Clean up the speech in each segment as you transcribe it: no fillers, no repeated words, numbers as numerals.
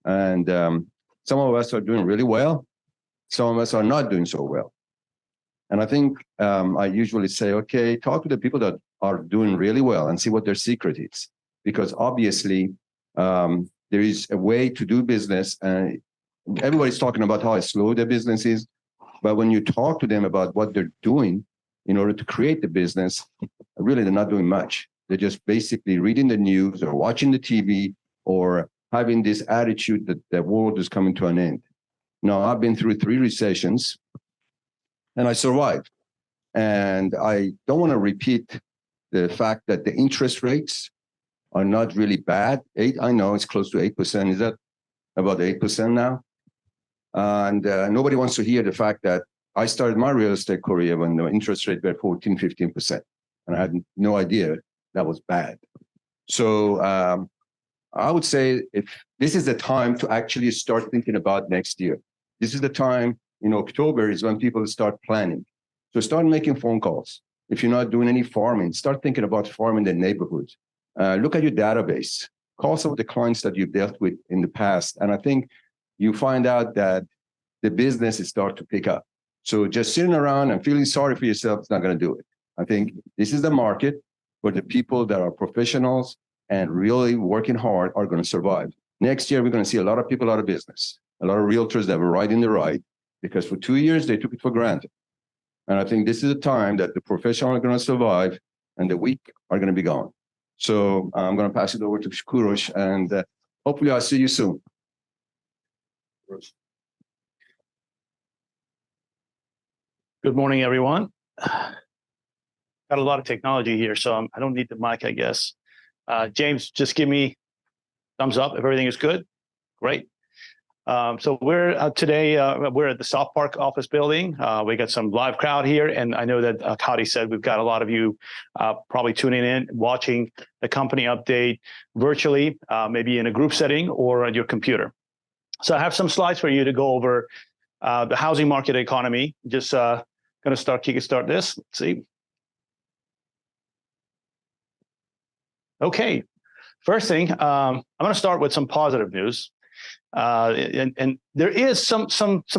And some of us are doing really well. Some of us are not doing so well. And I think I usually say, okay, talk to the people that are doing really well and see what their secret is. Because obviously, there is a way to do business. And everybody's talking about how slow their business is. But when you talk to them about what they're doing in order to create the business, really, they're not doing much. They're just basically reading the news or watching the TV or having this attitude that the world is coming to an end. Now, I've been through 3 recessions and I survived. And I don't want to repeat the fact that the interest rates are not really bad. I know it's close to 8%. Is that about 8% now? And nobody wants to hear the fact that I started my real estate career when the interest rate were 14, 15%. And I had no idea that was bad. So I would say if this is the time to actually start thinking about next year. This is the time in October is when people start planning. So start making phone calls. If you're not doing any farming, start thinking about farming the neighborhood. Look at your database. Call some of the clients that you've dealt with in the past. And I think you find out that the business is start to pick up. So just sitting around and feeling sorry for yourself is not going to do it. I think this is the market where the people that are professionals and really working hard are going to survive. Next year, we're going to see a lot of people out of business, a lot of realtors that were riding the ride because for 2 years, they took it for granted. And I think this is a time that the professionals are going to survive and the weak are going to be gone. So I'm going to pass it over to Kurosh and hopefully I'll see you soon. Good morning, everyone. Got a lot of technology here, so I don't need the mic, I guess. James, just give me thumbs up if everything is good. Great. So we're today, we're at the South Park office building. We got some live crowd here, and I know that Kadi said we've got a lot of you probably tuning in, watching the company update virtually, maybe in a group setting or on your computer. So I have some slides for you to go over the housing market economy. Just going to kickstart this. Let's see. Okay, first thing, I'm going to start with some positive news. And there is some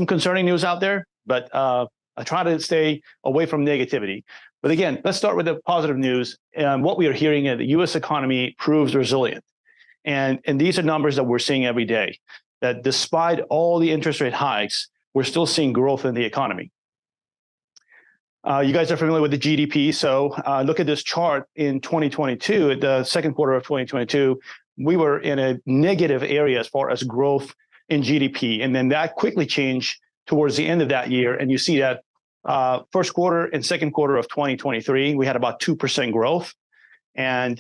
concerning news out there, but I try to stay away from negativity. But again, let's start with the positive news. What we are hearing is the U.S. economy proves resilient. And these are numbers that we're seeing every day, that despite all the interest rate hikes, we're still seeing growth in the economy. You guys are familiar with the GDP. So look at this chart in 2022, the second quarter of 2022, we were in a negative area as far as growth in GDP. And then that quickly changed towards the end of that year. And you see that first quarter and second quarter of 2023, we had about 2% growth. And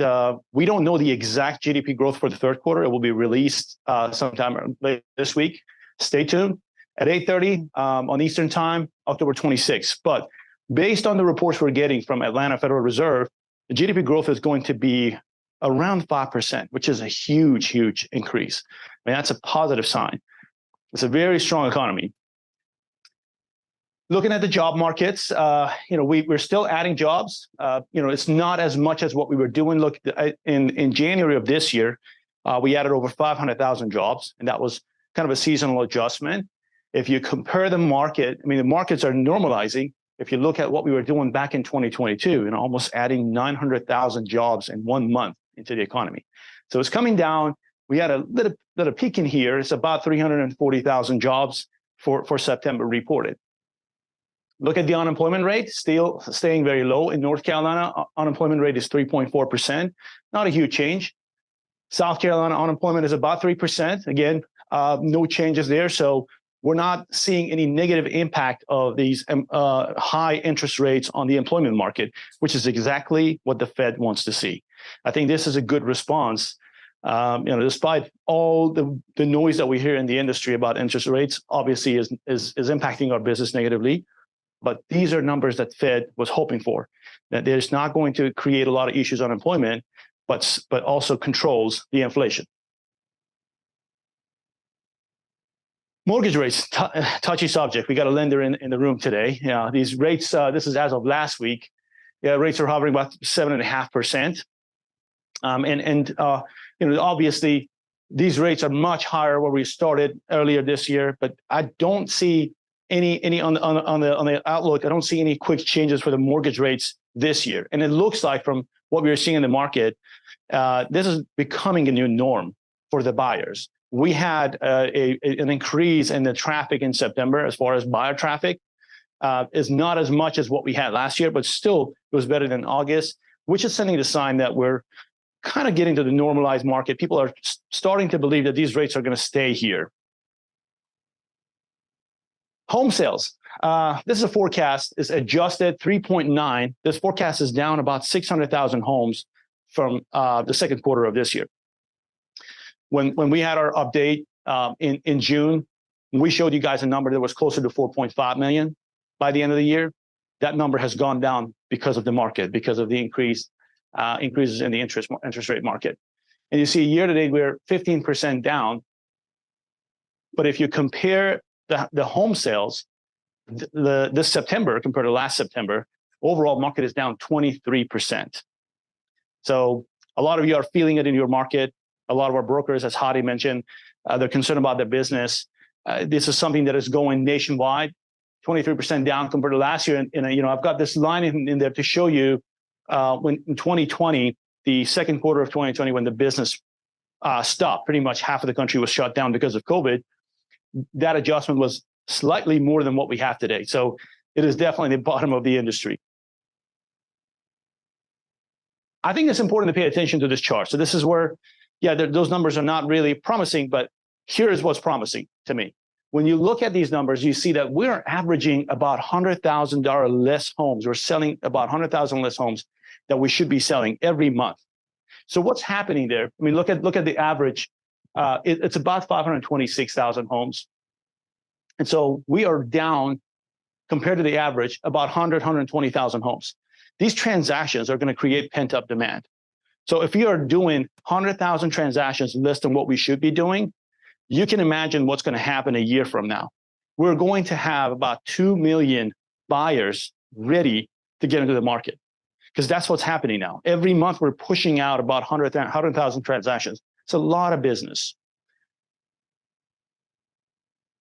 we don't know the exact GDP growth for the third quarter. It will be released sometime later this week. Stay tuned at 8:30 on Eastern Time, October 26th. But based on the reports we're getting from Atlanta Federal Reserve, the GDP growth is going to be around 5%, which is a huge, huge increase. I mean, that's a positive sign. It's a very strong economy. Looking at the job markets, we're still adding jobs. It's not as much as what we were doing. Look, in January of this year, we added over 500,000 jobs, and that was kind of a seasonal adjustment. If you compare the market, I mean, the markets are normalizing. If you look at what we were doing back in 2022, almost adding 900,000 jobs in 1 month into the economy. So it's coming down. We had a little peak in here. It's about 340,000 jobs for September reported. Look at the unemployment rate, still staying very low. In North Carolina, unemployment rate is 3.4%. Not a huge change. South Carolina unemployment is about 3%. Again, no changes there. So we're not seeing any negative impact of these high interest rates on the employment market, which is exactly what the Fed wants to see. I think this is a good response. Despite all the noise that we hear in the industry about interest rates, obviously is impacting our business negatively. But these are numbers that Fed was hoping for, that there's not going to create a lot of issues on employment, but also controls the inflation. Mortgage rates, touchy subject. We got a lender in the room today. These rates, this is as of last week. Rates are hovering about 7.5%. Obviously, These rates are much higher where we started earlier this year, but I don't see any on the outlook. I don't see any quick changes for the mortgage rates this year. And it looks like from what we're seeing in the market, this is becoming a new norm for the buyers. We had an increase in the traffic in September as far as buyer traffic. Is not as much as what we had last year, but still it was better than August, which is sending the sign that we're kind of getting to the normalized market. People are starting to believe that these rates are going to stay here. Home sales. This is a forecast. It's adjusted 3.9. This forecast is down about 600,000 homes from the second quarter of this year. When we had our update in June, we showed you guys a number that was closer to 4.5 million by the end of the year. That number has gone down because of the market, because of the increases in the interest rate market. And you see year to date, we're 15% down. But if you compare the home sales, this September compared to last September, overall market is down 23%. So a lot of you are feeling it in your market. A lot of our brokers, as Hadi mentioned, they're concerned about their business. This is something that is going nationwide. 23% down compared to last year. And I've got this line in there to show you when in 2020, the second quarter of 2020, when the business stopped, pretty much half of the country was shut down because of COVID. That adjustment was slightly more than what we have today. So it is definitely the bottom of the industry. I think it's important to pay attention to this chart. So this is where, those numbers are not really promising, but here is what's promising to me. When you look at these numbers, you see that we're averaging about $100,000 less homes. We're selling about 100,000 less homes that we should be selling every month. So what's happening there? I mean, look at the average. It's about 526,000 homes. And so we are down compared to the average about 120,000 homes. These transactions are going to create pent-up demand. So if you are doing 100,000 transactions less than what we should be doing, you can imagine what's going to happen a year from now. We're going to have about 2 million buyers ready to get into the market, because that's what's happening now. Every month, we're pushing out about 100,000 transactions. It's a lot of business.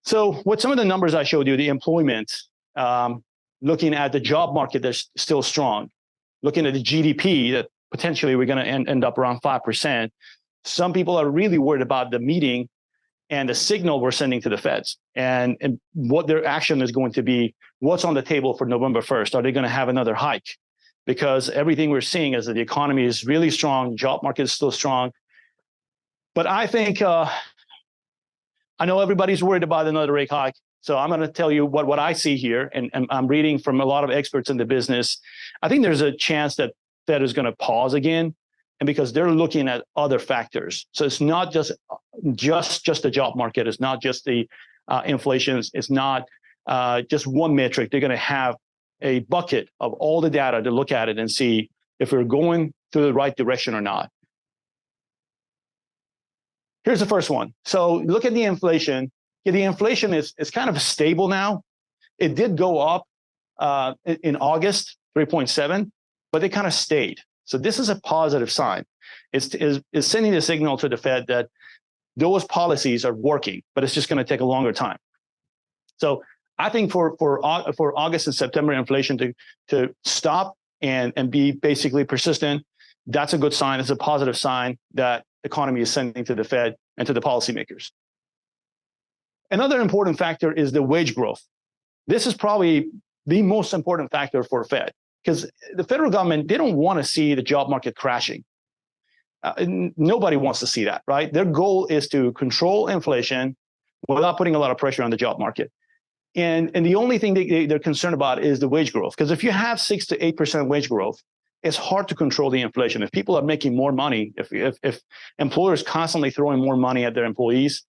So with some of the numbers I showed you, the employment, looking at the job market that's still strong, looking at the GDP that potentially we're going to end up around 5%. Some people are really worried about the meeting and the signal we're sending to the feds and what their action is going to be, what's on the table for November 1st. Are they going to have another hike? Because everything we're seeing is that the economy is really strong, job market is still strong. But I think, I know everybody's worried about another rate hike. So I'm going to tell you what I see here, and I'm reading from a lot of experts in the business. I think there's a chance that Fed is going to pause again, and because they're looking at other factors. So it's not just the job market. It's not just the inflation. It's not just one metric. They're going to have a bucket of all the data to look at it and see if we're going through the right direction or not. Here's the first one. So look at the inflation. Yeah, the inflation is kind of stable now. It did go up in August, 3.7, but it kind of stayed. So this is a positive sign. It's sending a signal to the Fed that those policies are working, but it's just going to take a longer time. So I think for August and September inflation to stop and be basically persistent, that's a good sign. It's a positive sign that the economy is sending to the Fed and to the policymakers. Another important factor is the wage growth. This is probably the most important factor for Fed, because the federal government, they don't want to see the job market crashing. Nobody wants to see that, right? Their goal is to control inflation without putting a lot of pressure on the job market. And the only thing they're concerned about is the wage growth, because if you have 6 to 8% wage growth, it's hard to control the inflation. If people are making more money, if employers constantly throwing more money at their employees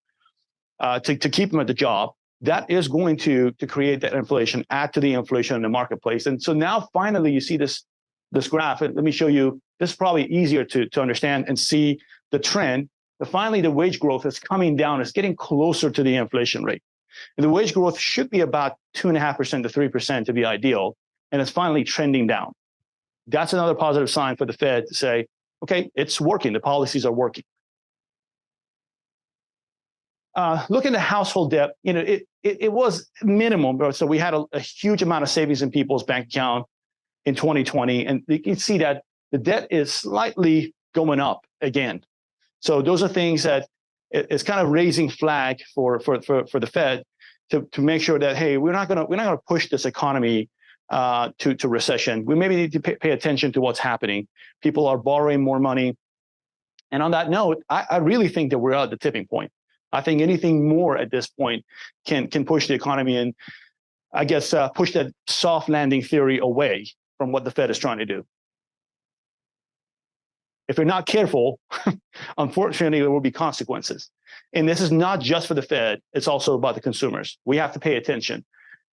to keep them at the job, that is going to create that inflation, add to the inflation in the marketplace. And so now finally you see this graph, and let me show you. This is probably easier to understand and see the trend. But finally, the wage growth is coming down. It's getting closer to the inflation rate. And the wage growth should be about 2.5% to 3% to be ideal. And it's finally trending down. That's another positive sign for the Fed to say, okay, it's working. The policies are working. looking at household debt, it was minimum. So we had a huge amount of savings in people's bank account in 2020, and you can see that the debt is slightly going up again. So those are things that it's kind of raising flag for the Fed to make sure that, hey, we're not gonna push this economy to recession. We maybe need to pay attention to what's happening. People are borrowing more money. And on that note, I really think that we're at the tipping point. I think anything more at this point can push the economy and, I guess, push that soft landing theory away from what the Fed is trying to do. If you're not careful, unfortunately, there will be consequences. And this is not just for the Fed, it's also about the consumers. We have to pay attention.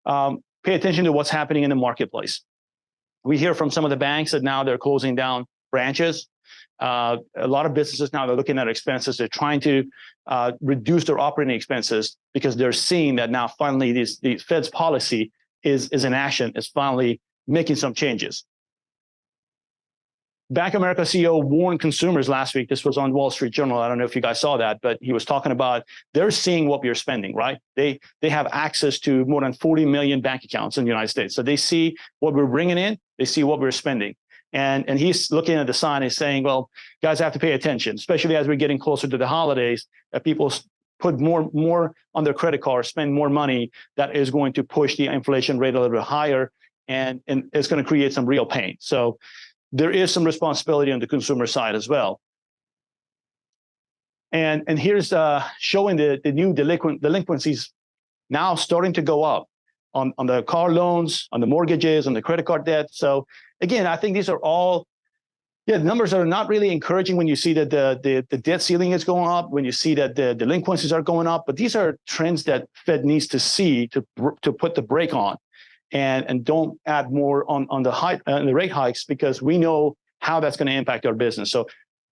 Pay attention to what's happening in the marketplace. We hear from some of the banks that now they're closing down branches. A lot of businesses now, they're looking at expenses. They're trying to reduce their operating expenses because they're seeing that now finally the Fed's policy is in action, is finally making some changes. Bank of America CEO warned consumers last week. This was on Wall Street Journal. I don't know if you guys saw that, but he was talking about they're seeing what we're spending, right? They have access to more than 40 million bank accounts in the United States. So they see what we're bringing in. They see what we're spending. And he's looking at the sign and saying, well, guys have to pay attention, especially as we're getting closer to the holidays, that people put more on their credit card, spend more money. That is going to push the inflation rate a little bit higher, and it's going to create some real pain. So there is some responsibility on the consumer side as well. And here's showing the new delinquencies now starting to go up on the car loans, on the mortgages, on the credit card debt. So again, I think these are all, the numbers are not really encouraging when you see that the debt ceiling is going up, when you see that the delinquencies are going up. But these are trends that Fed needs to see to put the brake on, and don't add more on the rate hikes, because we know how that's going to impact our business. So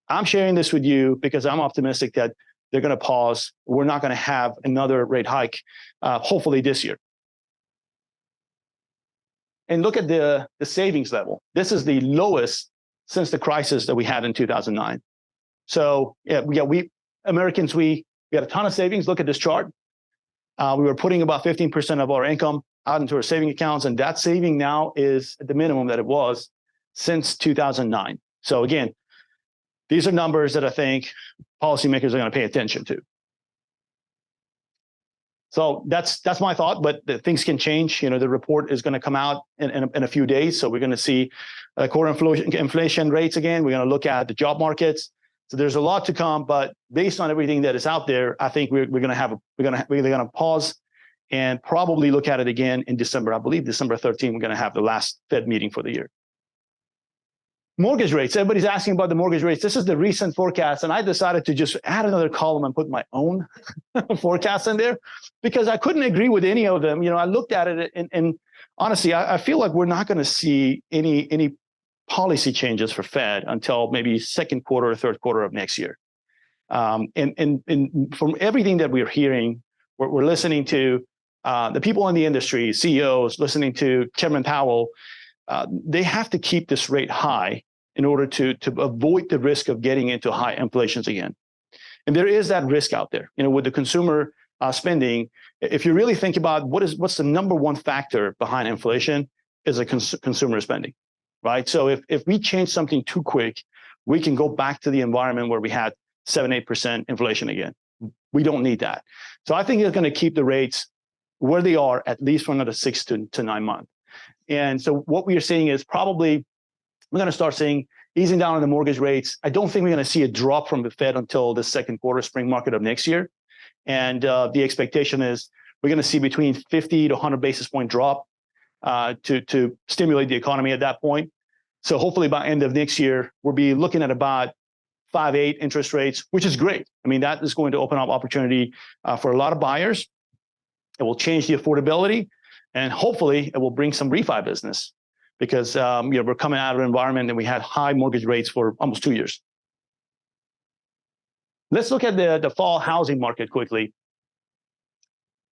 I'm sharing this with you because I'm optimistic that they're going to pause. We're not going to have another rate hike, hopefully this year. And look at the savings level. This is the lowest since the crisis that we had in 2009. So we Americans, we had a ton of savings. Look at this chart. We were putting about 15% of our income out into our saving accounts, and that saving now is at the minimum that it was since 2009. So again, these are numbers that I think policymakers are going to pay attention to. So that's my thought, but things can change. The report is going to come out in a few days. So we're going to see core inflation rates again. We're going to look at the job markets. So there's a lot to come, but based on everything that is out there, I think we're going to pause and probably look at it again in December. I believe December 13th, we're going to have the last Fed meeting for the year. Mortgage rates. Everybody's asking about the mortgage rates. This is the recent forecast, and I decided to just add another column and put my own forecast in there because I couldn't agree with any of them. I looked at it, and honestly, I feel like we're not going to see any policy changes for Fed until maybe second quarter or third quarter of next year. And from everything that we're hearing, we're listening to the people in the industry, CEOs, listening to Chairman Powell. They have to keep this rate high in order to avoid the risk of getting into high inflations again. And there is that risk out there, with the consumer spending. If you really think about what's the number one factor behind inflation, is a consumer spending, right? So if we change something too quick, we can go back to the environment where we had 7-8% inflation again. We don't need that. So I think it's going to keep the rates where they are at least for another 6 to 9 months. And so what we are seeing is probably we're going to start seeing easing down on the mortgage rates. I don't think we're going to see a drop from the Fed until the second quarter, spring market of next year. And the expectation is we're going to see between 50 to 100 basis point drop to stimulate the economy at that point. So hopefully by end of next year, we'll be looking at about 5.8 interest rates, which is great. I mean, that is going to open up opportunity for a lot of buyers. It will change the affordability, and hopefully it will bring some refi business because we're coming out of an environment that we had high mortgage rates for almost 2 years. Let's look at the fall housing market quickly.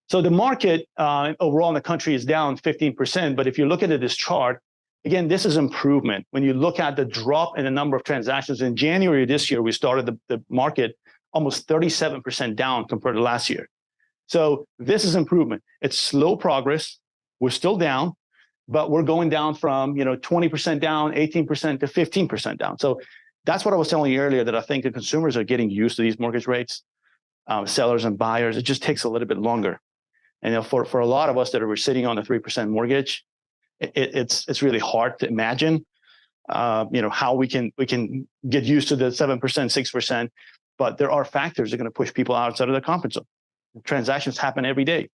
So the market overall in the country is down 15%, but if you look at this chart, again, this is improvement. When you look at the drop in the number of transactions in January this year, we started the market almost 37% down compared to last year. So this is improvement. It's slow progress. We're still down, but we're going down from 20% down, 18% to 15% down. So that's what I was telling you earlier, that I think the consumers are getting used to these mortgage rates, sellers and buyers. It just takes a little bit longer. And for a lot of us that are sitting on a 3% mortgage, it's really hard to imagine how we can get used to the 7%, 6%. But there are factors that are going to push people outside of their comfort zone. Transactions happen every day.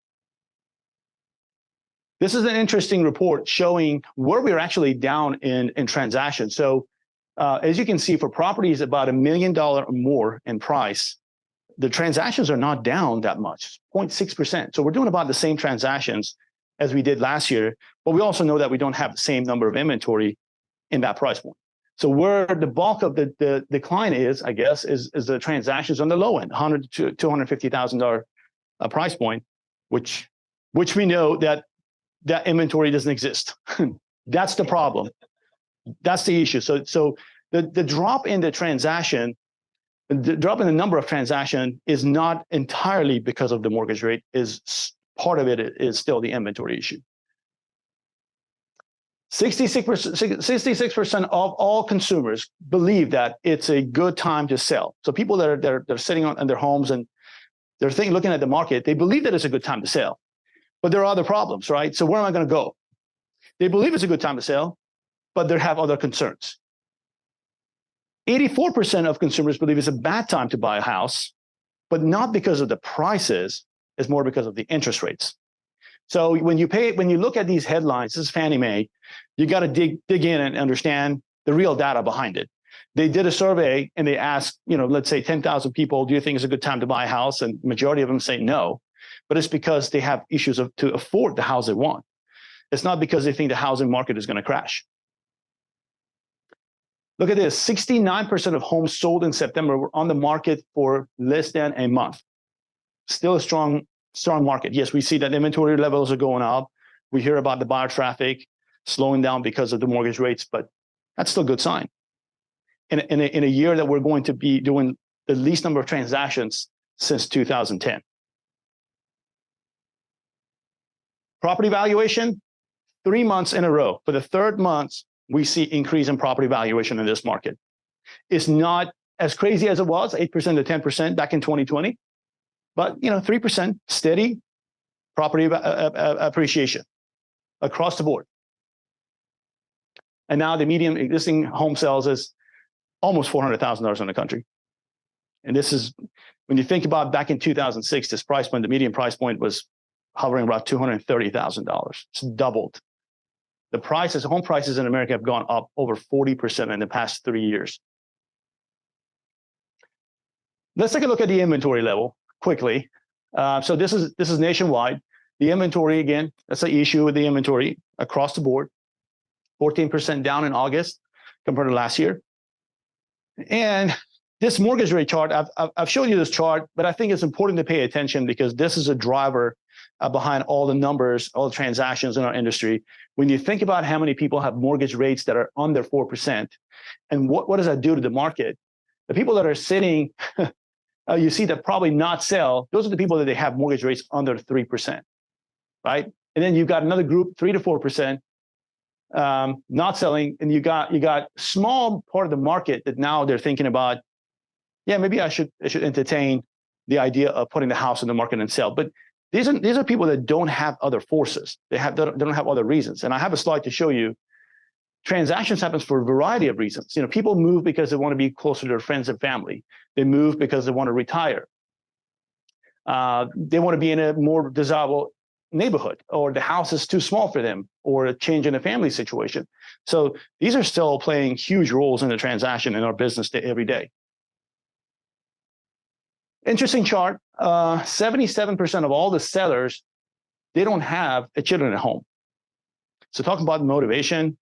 This is an interesting report showing where we're actually down in transactions. So as you can see, for properties about $1 million or more in price, the transactions are not down that much, 0.6%. So we're doing about the same transactions as we did last year, but we also know that we don't have the same number of inventory in that price point. So where the bulk of the decline is, I guess, is the transactions on the low end, $100,000 to $250,000 price point, which we know that inventory doesn't exist. That's the problem. That's the issue. So the drop in the transaction, the drop in the number of transactions is not entirely because of the mortgage rate. Is part of it is still the inventory issue. 66% of all consumers believe that it's a good time to sell. So people that are sitting on their homes and they're looking at the market, they believe that it's a good time to sell. But there are other problems, right? So where am I going to go? They believe it's a good time to sell, but they have other concerns. 84% of consumers believe it's a bad time to buy a house, but not because of the prices, it's more because of the interest rates. So when you look at these headlines, this is Fannie Mae, you got to dig in and understand the real data behind it. They did a survey and they asked, let's say 10,000 people, do you think it's a good time to buy a house? And majority of them say no, but it's because they have issues to afford the house they want. It's not because they think the housing market is going to crash. Look at this, 69% of homes sold in September were on the market for less than a month. Still a strong market. Yes, we see that inventory levels are going up. We hear about the buyer traffic slowing down because of the mortgage rates, but that's still a good sign. In a year that we're going to be doing the least number of transactions since 2010. Property valuation, 3 months in a row. For the third month, we see increase in property valuation in this market. It's not as crazy as it was, 8% to 10% back in 2020, but 3% steady property appreciation across the board. And now the median existing home sales is almost $400,000 in the country. And this is, when you think about back in 2006, this price point, the median price point was hovering around $230,000. It's doubled. The home prices in America have gone up over 40% in the past 3 years. Let's take a look at the inventory level quickly. So this is nationwide. The inventory, again, that's the issue with the inventory across the board. 14% down in August compared to last year. And this mortgage rate chart, I've shown you this chart, but I think it's important to pay attention because this is a driver behind all the numbers, all the transactions in our industry. When you think about how many people have mortgage rates that are under 4%, and what does that do to the market? The people that are sitting, you see that probably not sell, those are the people that they have mortgage rates under 3%, right? And then you've got another group, 3 to 4%, not selling, and you got small part of the market that now they're thinking about, yeah, maybe I should entertain the idea of putting the house in the market and sell. But these are people that don't have other forces. They don't have other reasons. And I have a slide to show you. Transactions happens for a variety of reasons. People move because they want to be closer to their friends and family. They move because they want to retire. They want to be in a more desirable neighborhood, or the house is too small for them, or a change in a family situation. So these are still playing huge roles in the transaction in our business every day. Interesting chart. 77% of all the sellers, they don't have children at home. So talking about motivation,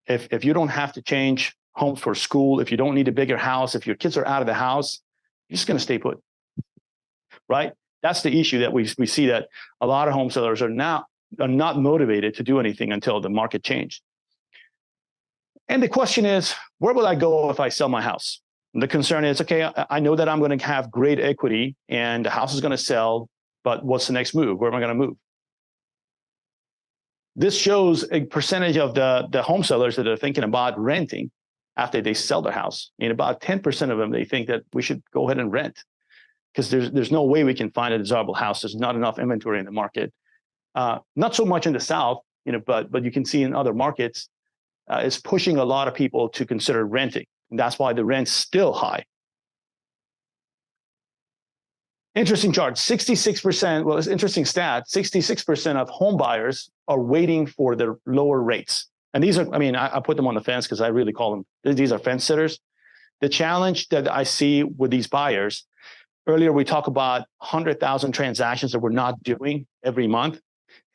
if you don't have to change homes for school, if you don't need a bigger house, if your kids are out of the house, you're just going to stay put, right? That's the issue that we see, that a lot of home sellers are not motivated to do anything until the market changed. And the question is, where will I go if I sell my house? The concern is, okay, I know that I'm going to have great equity and the house is going to sell, but what's the next move? Where am I going to move? This shows a percentage of the home sellers that are thinking about renting after they sell their house. And about 10% of them, they think that we should go ahead and rent because there's no way we can find a desirable house. There's not enough inventory in the market. Not so much in the South, but you can see in other markets, it's pushing a lot of people to consider renting. And that's why the rent's still high. Interesting chart, 66%, well, it's an interesting stat, 66% of home buyers are waiting for the lower rates. And these are, I put them on the fence because I really call them, these are fence sitters. The challenge that I see with these buyers, earlier we talked about 100,000 transactions that we're not doing every month.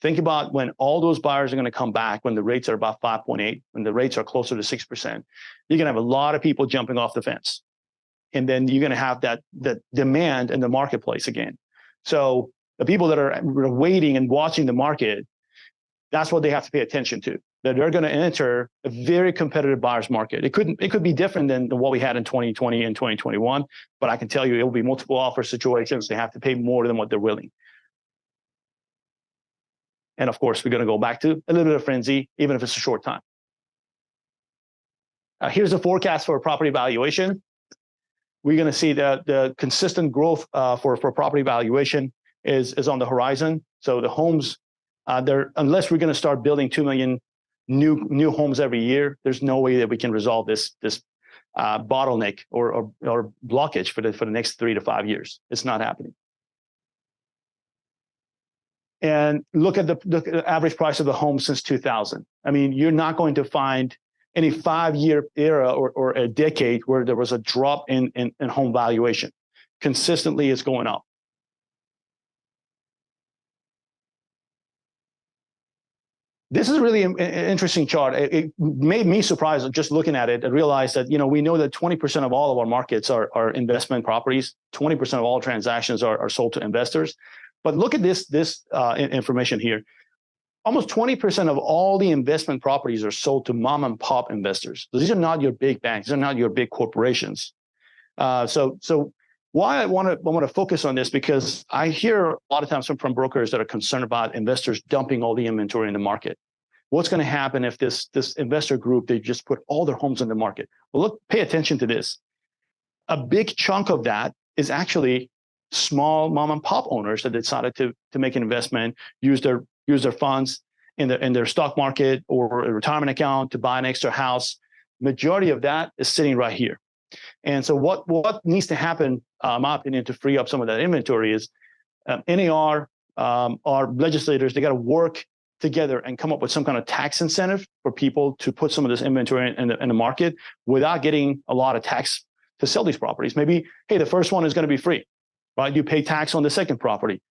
Think about when all those buyers are going to come back when the rates are about 5.8, when the rates are closer to 6%, you're going to have a lot of people jumping off the fence. And then you're going to have that demand in the marketplace again. So the people that are waiting and watching the market, that's what they have to pay attention to. That they're going to enter a very competitive buyer's market. It could be different than what we had in 2020 and 2021, but I can tell you it will be multiple offer situations. They have to pay more than what they're willing. And of course, we're going to go back to a little bit of frenzy, even if it's a short time. Here's a forecast for property valuation. We're going to see that the consistent growth for property valuation is on the horizon. So the homes, unless we're going to start building 2 million new homes every year, there's no way that we can resolve this bottleneck or blockage for the next 3 to 5 years. It's not happening. And look at the average price of the home since 2000. You're not going to find any 5-year era or a decade where there was a drop in home valuation. Consistently, it's going up. This is really an interesting chart. It made me surprised just looking at it. I realized that, we know that 20% of all of our markets are investment properties. 20% of all transactions are sold to investors. But look at this information here. Almost 20% of all the investment properties are sold to mom and pop investors. So these are not your big banks. These are not your big corporations. So why I want to focus on this, because I hear a lot of times from brokers that are concerned about investors dumping all the inventory in the market. What's going to happen if this investor group, they just put all their homes in the market? Well, look, pay attention to this. A big chunk of that is actually small mom and pop owners that decided to make an investment, use their funds in their stock market or a retirement account to buy an extra house. Majority of that is sitting right here. And so what needs to happen, in my opinion, to free up some of that inventory is NAR, our legislators, they got to work together and come up with some kind of tax incentive for people to put some of this inventory in the market without getting a lot of tax to sell these properties. Maybe, hey, the first one is going to be free, right? You pay tax on the second property.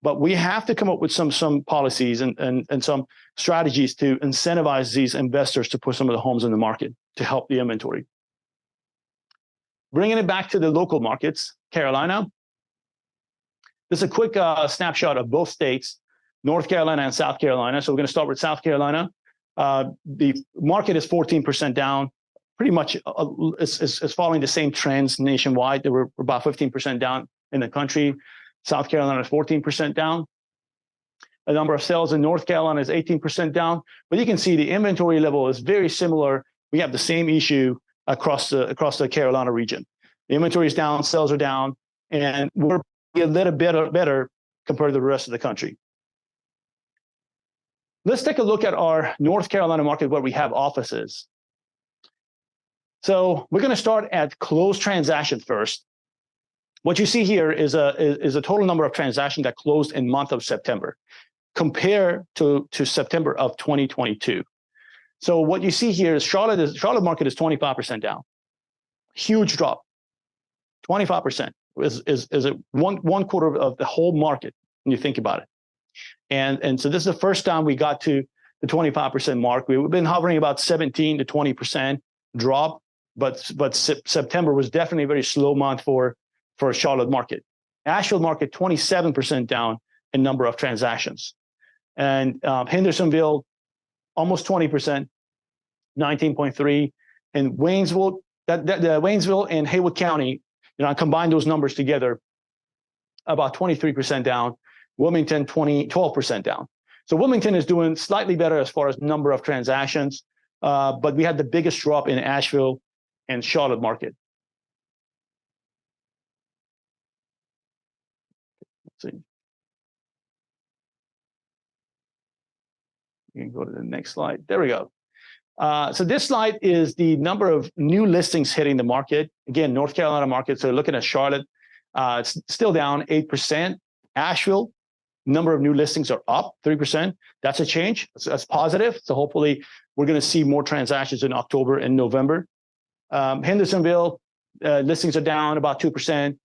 But we have to come up with some policies and some strategies to incentivize these investors to put some of the homes in the market to help the inventory. Bringing it back to the local markets, Carolina. This is a quick snapshot of both states, North Carolina and South Carolina. So we're going to start with South Carolina. The market is 14% down. Pretty much is following the same trends nationwide. They were about 15% down in the country. South Carolina is 14% down. The number of sales in North Carolina is 18% down. But you can see the inventory level is very similar. We have the same issue across the Carolina region. The inventory is down, sales are down, and we're a little bit better compared to the rest of the country. Let's take a look at our North Carolina market where we have offices. So we're going to start at closed transactions first. What you see here is a total number of transactions that closed in month of September compared to September of 2022. So what you see here is Charlotte market is 25% down. Huge drop. 25% is one quarter of the whole market when you think about it. And so this is the first time we got to the 25% mark. We've been hovering about 17 to 20% drop, but September was definitely a very slow month for Charlotte market. Asheville market, 27% down in number of transactions. And Hendersonville, almost 20%, 19.3. And Waynesville, the Waynesville and Haywood County, I combine those numbers together, about 23% down. Wilmington, 12% down. So Wilmington is doing slightly better as far as number of transactions, but we had the biggest drop in Asheville and Charlotte market. Let's see. You can go to the next slide. There we go. So this slide is the number of new listings hitting the market. Again, North Carolina market. So looking at Charlotte, it's still down 8%. Asheville, number of new listings are up 3%. That's a change. That's positive. So hopefully we're going to see more transactions in October and November. Hendersonville, listings are down about 2%.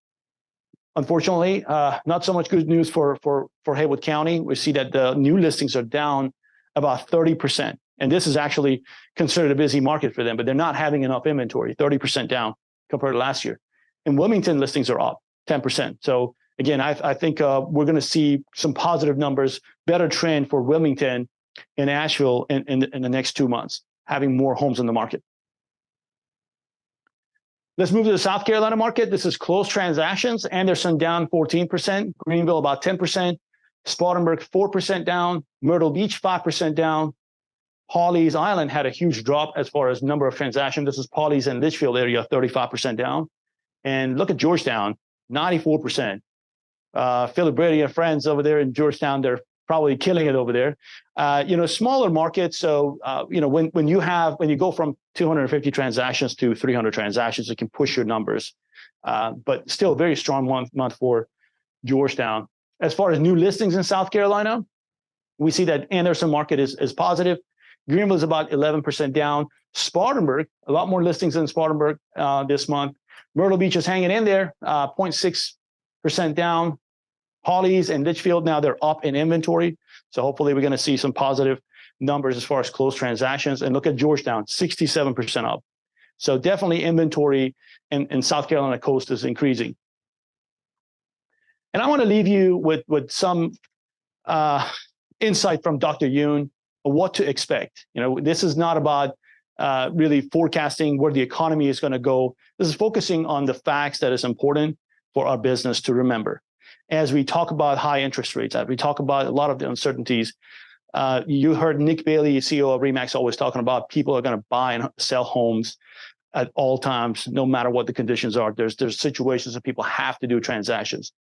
Unfortunately, not so much good news for Haywood County. We see that the new listings are down about 30%. And this is actually considered a busy market for them, but they're not having enough inventory, 30% down compared to last year. And Wilmington listings are up 10%. So again, I think we're going to see some positive numbers, better trend for Wilmington and Asheville in the next 2 months, having more homes in the market. Let's move to the South Carolina market. This is closed transactions. Anderson down 14%, Greenville about 10%, Spartanburg 4% down, Myrtle Beach 5% down. Pawleys Island had a huge drop as far as number of transactions. This is Pawleys and Litchfield area, 35% down. And look at Georgetown, 94%. Philip Brady and friends over there in Georgetown, they're probably killing it over there. Smaller markets. So, when you go from 250 transactions to 300 transactions, it can push your numbers. But still very strong month for Georgetown. As far as new listings in South Carolina, we see that Anderson market is positive. Greenville is about 11% down. Spartanburg, a lot more listings in Spartanburg this month. Myrtle Beach is hanging in there, 0.6% down. Pawleys and Litchfield, now they're up in inventory. So hopefully we're going to see some positive numbers as far as closed transactions. And look at Georgetown, 67% up. So definitely inventory in South Carolina coast is increasing. And I want to leave you with some insight from Dr. Yoon of what to expect. This is not about really forecasting where the economy is going to go. This is focusing on the facts that is important for our business to remember. As we talk about high interest rates, as we talk about a lot of the uncertainties, you heard Nick Bailey, CEO of RE/MAX, always talking about people are going to buy and sell homes at all times, no matter what the conditions are. There's situations that people have to do transactions.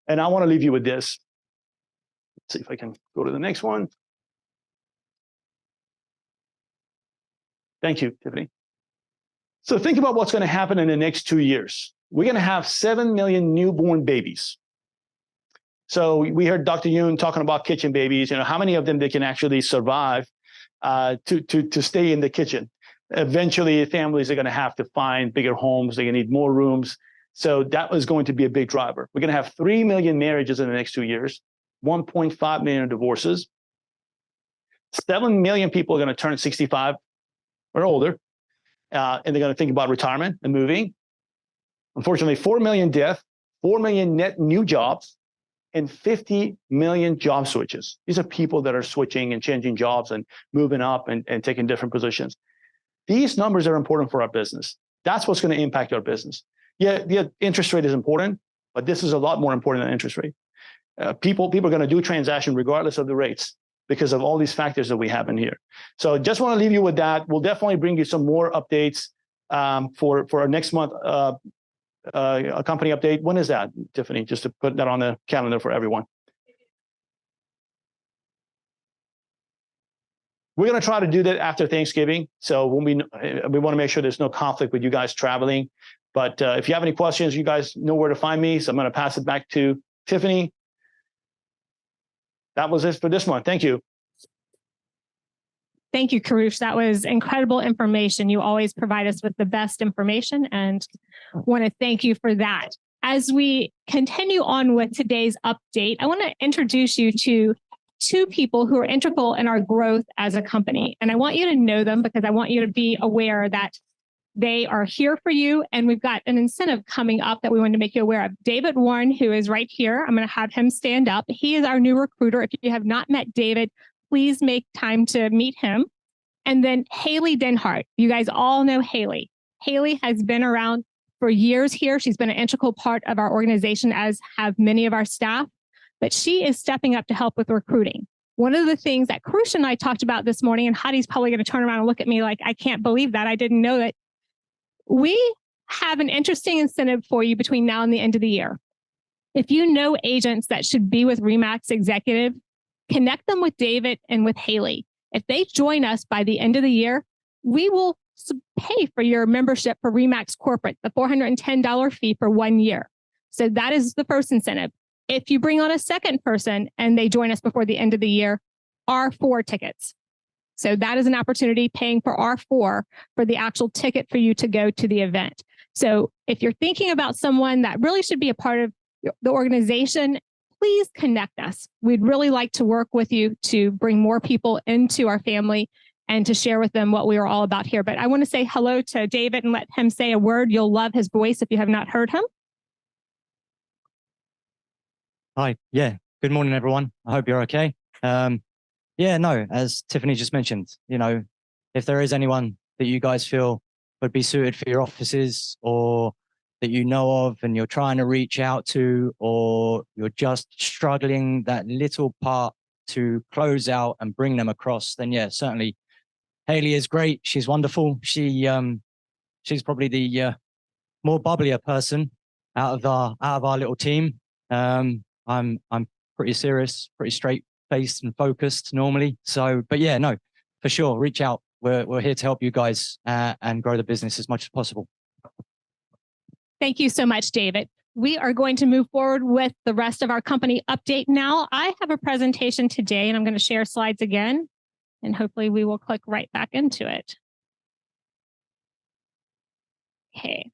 And I want to leave you with this. Let's see if I can go to the next one. Thank you, Tiffany. So think about what's going to happen in the next 2 years. We're going to have 7 million newborn babies. So we heard Dr. Yoon talking about kitchen babies. How many of them they can actually survive to stay in the kitchen? Eventually, families are going to have to find bigger homes. They're going to need more rooms. So that was going to be a big driver. We're going to have 3 million marriages in the next 2 years, 1.5 million divorces. 7 million people are going to turn 65 or older, and they're going to think about retirement and moving. Unfortunately, 4 million deaths, 4 million net new jobs, and 50 million job switches. These are people that are switching and changing jobs and moving up and taking different positions. These numbers are important for our business. That's what's going to impact our business. Yeah, the interest rate is important, but this is a lot more important than interest rate. People are going to do transaction regardless of the rates because of all these factors that we have in here. So just want to leave you with that. We'll definitely bring you some more updates for our next month a company update. When is that, Tiffany? Just to put that on the calendar for everyone. We're going to try to do that after Thanksgiving. So when we want to make sure there's no conflict with you guys traveling. But if you have any questions, you guys know where to find me. So I'm going to pass it back to Tiffany. That was it for this one. Thank you. Thank you, Karush. That was incredible information. You always provide us with the best information, and want to thank you for that. As we continue on with today's update, I want to introduce you to two people who are integral in our growth as a company. And I want you to know them because I want you to be aware that they are here for you. And we've got an incentive coming up that we want to make you aware of. David Warren, who is right here, I'm going to have him stand up. He is our new recruiter. If you have not met David, please make time to meet him. And then Haley Denhart. You guys all know Haley. Haley has been around for years here. She's been an integral part of our organization, as have many of our staff, but she is stepping up to help with recruiting. One of the things that Karusha and I talked about this morning, and Hadi's probably going to turn around and look at me like, I can't believe that. I didn't know that. We have an interesting incentive for you between now and the end of the year. If you know agents that should be with RE/MAX Executive, connect them with David and with Haley. If they join us by the end of the year, we will pay for your membership for RE/MAX Corporate, the $410 fee for 1 year. So that is the first incentive. If you bring on a second person and they join us before the end of the year, R4 tickets. So that is an opportunity, paying for R4 for the actual ticket for you to go to the event. So if you're thinking about someone that really should be a part of the organization, please connect us. We'd really like to work with you to bring more people into our family and to share with them what we are all about here. But I want to say hello to David and let him say a word. You'll love his voice if you have not heard him. Hi. Yeah. Good morning, everyone. I hope you're okay. As Tiffany just mentioned, if there is anyone that you guys feel would be suited for your offices, or that you know of and you're trying to reach out to, or you're just struggling that little part to close out and bring them across, then yeah, certainly Haley is great. She's wonderful. She's probably the more bubblier person out of our little team. I'm pretty serious, pretty straight-faced and focused normally. So, but yeah, no, for sure, reach out. We're here to help you guys and grow the business as much as possible. Thank you so much, David. We are going to move forward with the rest of our company update now. I have a presentation today, and I'm going to share slides again, and hopefully we will click right back into it. Okay.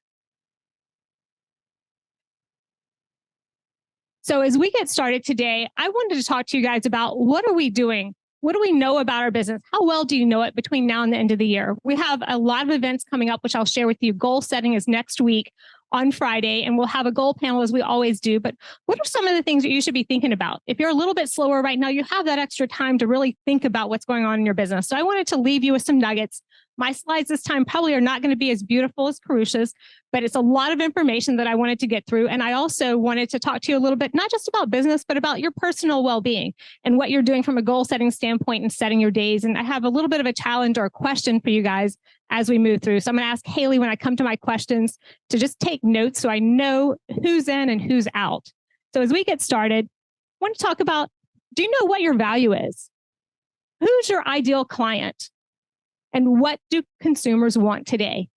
So as we get started today, I wanted to talk to you guys about what are we doing? What do we know about our business? How well do you know it between now and the end of the year? We have a lot of events coming up, which I'll share with you. Goal setting is next week on Friday, and we'll have a goal panel as we always do. But what are some of the things that you should be thinking about? If you're a little bit slower right now, you have that extra time to really think about what's going on in your business. So I wanted to leave you with some nuggets. My slides this time probably are not going to be as beautiful as Karusha's, but it's a lot of information that I wanted to get through. And I also wanted to talk to you a little bit, not just about business, but about your personal well-being and what you're doing from a goal setting standpoint and setting your days. And I have a little bit of a challenge or a question for you guys as we move through. So I'm going to ask Haley when I come to my questions to just take notes so I know who's in and who's out. So as we get started, I want to talk about, do you know what your value is? Who's your ideal client? And what do consumers want today?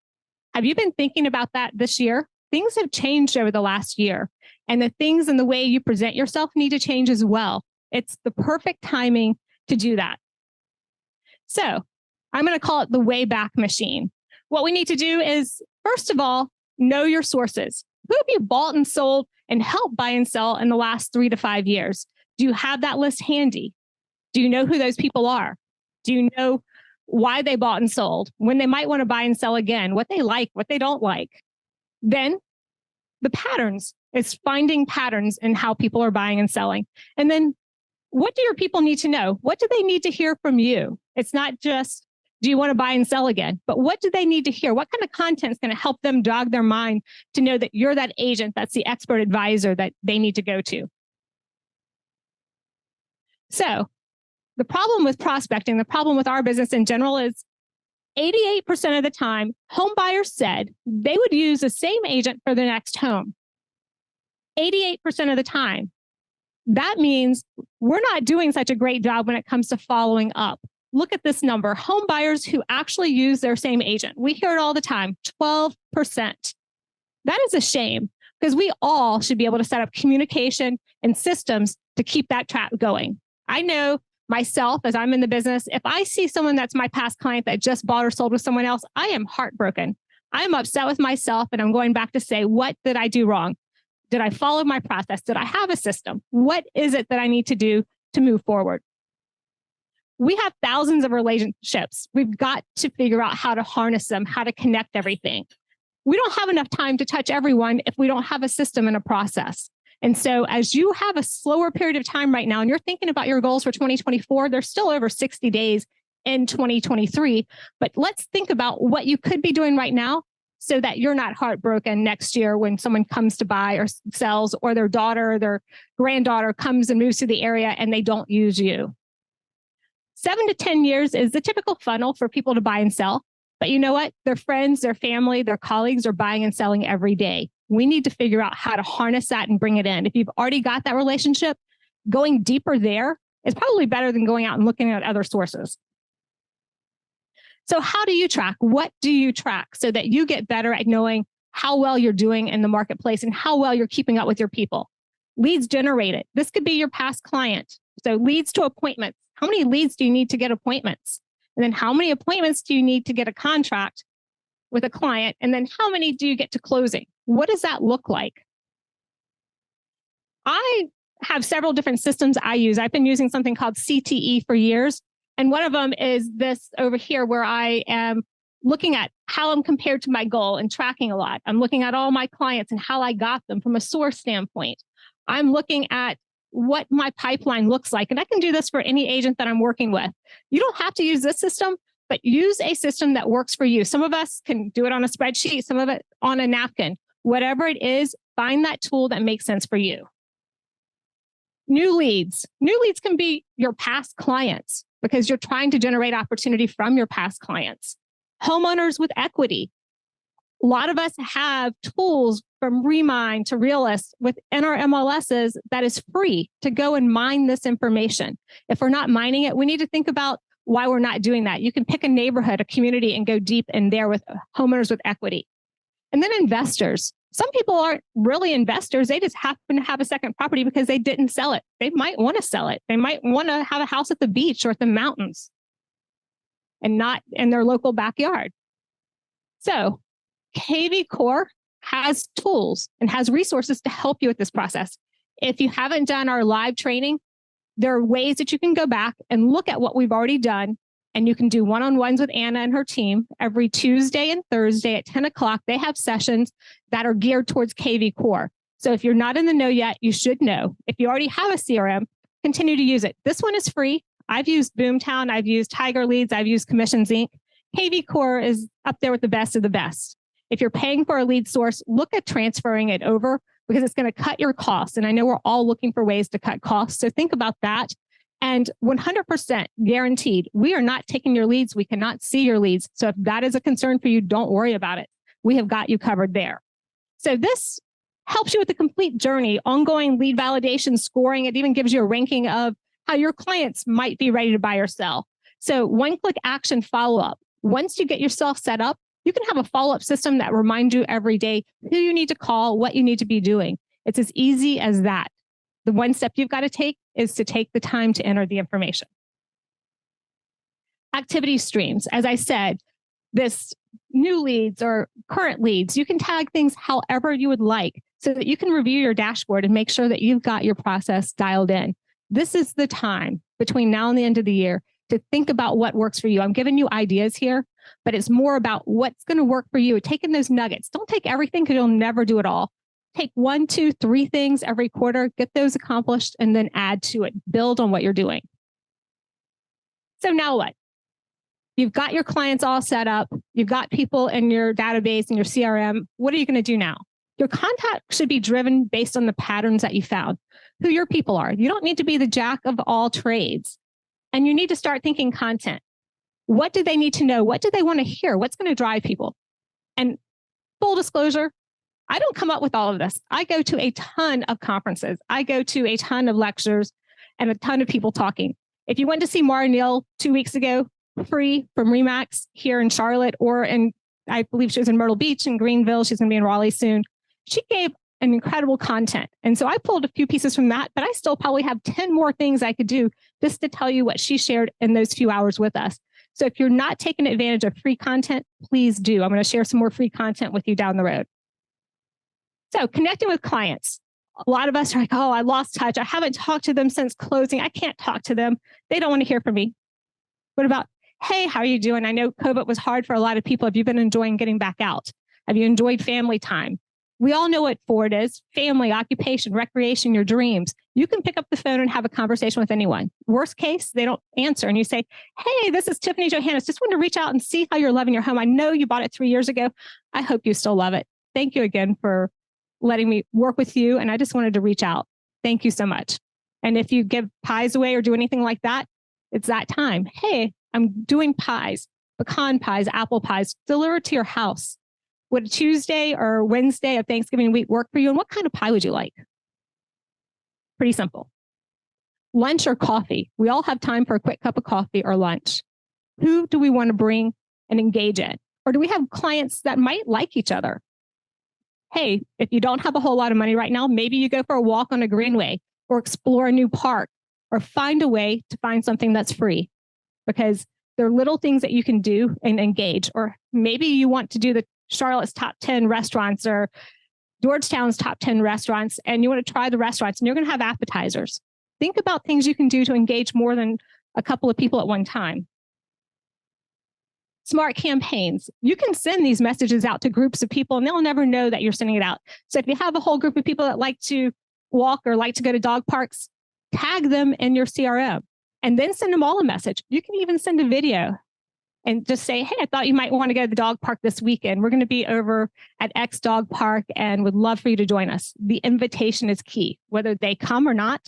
Have you been thinking about that this year? Things have changed over the last year, and the things and the way you present yourself need to change as well. It's the perfect timing to do that. So I'm going to call it the Wayback Machine. What we need to do is, first of all, know your sources. Who have you bought and sold and helped buy and sell in the last 3 to 5 years? Do you have that list handy? Do you know who those people are? Do you know why they bought and sold, when they might want to buy and sell again, what they like, what they don't like? Then the patterns is finding patterns in how people are buying and selling. And then what do your people need to know? What do they need to hear from you? It's not just, do you want to buy and sell again? But what do they need to hear? What kind of content is going to help them jog their mind to know that you're that agent, that's the expert advisor that they need to go to? So the problem with prospecting, the problem with our business in general is 88% of the time, home buyers said they would use the same agent for their next home. 88% of the time. That means we're not doing such a great job when it comes to following up. Look at this number, home buyers who actually use their same agent. We hear it all the time, 12%. That is a shame, because we all should be able to set up communication and systems to keep that track going. I know myself, as I'm in the business, if I see someone that's my past client that just bought or sold with someone else, I am heartbroken. I'm upset with myself, and I'm going back to say, what did I do wrong? Did I follow my process? Did I have a system? What is it that I need to do to move forward? We have thousands of relationships. We've got to figure out how to harness them, how to connect everything. We don't have enough time to touch everyone if we don't have a system and a process. And so as you have a slower period of time right now, and you're thinking about your goals for 2024, there's still over 60 days in 2023. But let's think about what you could be doing right now so that you're not heartbroken next year when someone comes to buy or sells, or their daughter or their granddaughter comes and moves to the area and they don't use you. 7 to 10 years is the typical funnel for people to buy and sell. But you know what? Their friends, their family, their colleagues are buying and selling every day. We need to figure out how to harness that and bring it in. If you've already got that relationship, going deeper there is probably better than going out and looking at other sources. So how do you track? What do you track so that you get better at knowing how well you're doing in the marketplace and how well you're keeping up with your people? Leads generated. This could be your past client. So leads to appointments. How many leads do you need to get appointments? And then how many appointments do you need to get a contract with a client? And then how many do you get to closing? What does that look like? I have several different systems I use. I've been using something called CTE for years. And one of them is this over here, where I am looking at how I'm compared to my goal and tracking a lot. I'm looking at all my clients and how I got them from a source standpoint. I'm looking at what my pipeline looks like. And I can do this for any agent that I'm working with. You don't have to use this system, but use a system that works for you. Some of us can do it on a spreadsheet, some of it on a napkin. Whatever it is, find that tool that makes sense for you. New leads. New leads can be your past clients because you're trying to generate opportunity from your past clients. Homeowners with equity. A lot of us have tools from Remind to Realist within our MLSs that is free to go and mine this information. If we're not mining it, we need to think about why we're not doing that. You can pick a neighborhood, a community, and go deep in there with homeowners with equity. And then investors. Some people aren't really investors. They just happen to have a second property because they didn't sell it. They might want to sell it. They might want to have a house at the beach or at the mountains and not in their local backyard. So kvCORE has tools and has resources to help you with this process. If you haven't done our live training, there are ways that you can go back and look at what we've already done. And you can do one-on-ones with Anna and her team every Tuesday and Thursday at 10 o'clock. They have sessions that are geared towards kvCORE. So if you're not in the know yet, you should know. If you already have a CRM, continue to use it. This one is free. I've used Boomtown. I've used Tiger Leads. I've used Commissions Inc. kvCORE is up there with the best of the best. If you're paying for a lead source, look at transferring it over because it's going to cut your costs. And I know we're all looking for ways to cut costs. So think about that. And 100% guaranteed, we are not taking your leads. We cannot see your leads. So if that is a concern for you, don't worry about it. We have got you covered there. So this helps you with the complete journey, ongoing lead validation, scoring. It even gives you a ranking of how your clients might be ready to buy or sell. So one-click action follow-up. Once you get yourself set up, you can have a follow-up system that reminds you every day who you need to call, what you need to be doing. It's as easy as that. The one step you've got to take is to take the time to enter the information. Activity streams. As I said, this new leads or current leads, you can tag things however you would like so that you can review your dashboard and make sure that you've got your process dialed in. This is the time between now and the end of the year to think about what works for you. I'm giving you ideas here, but it's more about what's going to work for you. Taking those nuggets. Don't take everything because you'll never do it all. Take 1, 2, 3 things every quarter, get those accomplished, and then add to it. Build on what you're doing. So now what? You've got your clients all set up. You've got people in your database and your CRM. What are you going to do now? Your contact should be driven based on the patterns that you found, who your people are. You don't need to be the jack of all trades. And you need to start thinking content. What do they need to know? What do they want to hear? What's going to drive people? And full disclosure, I don't come up with all of this. I go to a ton of conferences. I go to a ton of lectures and a ton of people talking. If you went to see Mara Neal 2 weeks ago, free from Remax here in Charlotte, or in, I believe she was in Myrtle Beach and Greenville. She's going to be in Raleigh soon. She gave an incredible content. And so I pulled a few pieces from that, but I still probably have 10 more things I could do just to tell you what she shared in those few hours with us. So if you're not taking advantage of free content, please do. I'm going to share some more free content with you down the road. So connecting with clients. A lot of us are like, oh, I lost touch. I haven't talked to them since closing. I can't talk to them. They don't want to hear from me. What about, hey, how are you doing? I know COVID was hard for a lot of people. Have you been enjoying getting back out? Have you enjoyed family time? We all know what 4 is: family, occupation, recreation, your dreams. You can pick up the phone and have a conversation with anyone. Worst case, they don't answer. And you say, hey, this is Tiffany Johannes. Just wanted to reach out and see how you're loving your home. I know you bought it 3 years ago. I hope you still love it. Thank you again for letting me work with you. And I just wanted to reach out. Thank you so much. And if you give pies away or do anything like that, it's that time. Hey, I'm doing pies, pecan pies, apple pies, delivered to your house. Would Tuesday or Wednesday of Thanksgiving week work for you? And what kind of pie would you like? Pretty simple. Lunch or coffee? We all have time for a quick cup of coffee or lunch. Who do we want to bring and engage in? Or do we have clients that might like each other? Hey, if you don't have a whole lot of money right now, maybe you go for a walk on a greenway or explore a new park or find a way to find something that's free, because there are little things that you can do and engage. Or maybe you want to do the Charlotte's top 10 restaurants or Georgetown's top 10 restaurants, and you want to try the restaurants and you're going to have appetizers. Think about things you can do to engage more than a couple of people at one time. Smart campaigns. You can send these messages out to groups of people and they'll never know that you're sending it out. So if you have a whole group of people that like to walk or like to go to dog parks, tag them in your CRM and then send them all a message. You can even send a video and just say, hey, I thought you might want to go to the dog park this weekend. We're going to be over at X dog park and would love for you to join us. The invitation is key. Whether they come or not,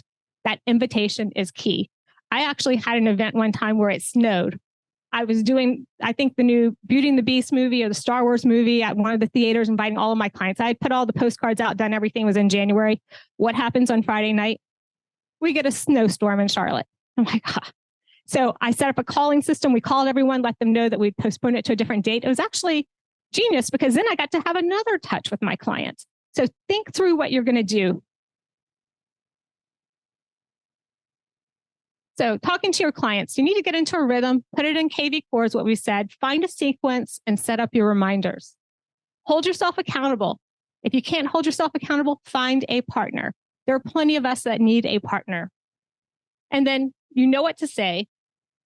that invitation is key. I actually had an event one time where it snowed. I was doing, I think, the new Beauty and the Beast movie or the Star Wars movie at one of the theaters, inviting all of my clients. I had put all the postcards out, done everything, was in January. What happens on Friday night? We get a snowstorm in Charlotte. I'm like, ah. So I set up a calling system. We called everyone, let them know that we'd postpone it to a different date. It was actually genius because then I got to have another touch with my clients. So think through what you're going to do. So talking to your clients, you need to get into a rhythm, put it in kvCORE is what we said, find a sequence and set up your reminders. Hold yourself accountable. If you can't hold yourself accountable, find a partner. There are plenty of us that need a partner. And then you know what to say.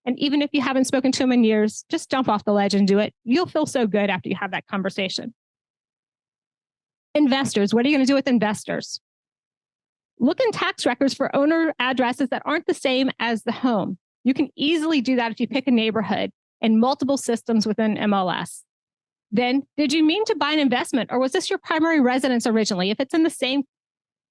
And even if you haven't spoken to them in years, just jump off the ledge and do it. You'll feel so good after you have that conversation. Investors, what are you going to do with investors? Look in tax records for owner addresses that aren't the same as the home. You can easily do that if you pick a neighborhood and multiple systems within MLS. Then, did you mean to buy an investment or was this your primary residence originally? If it's in the same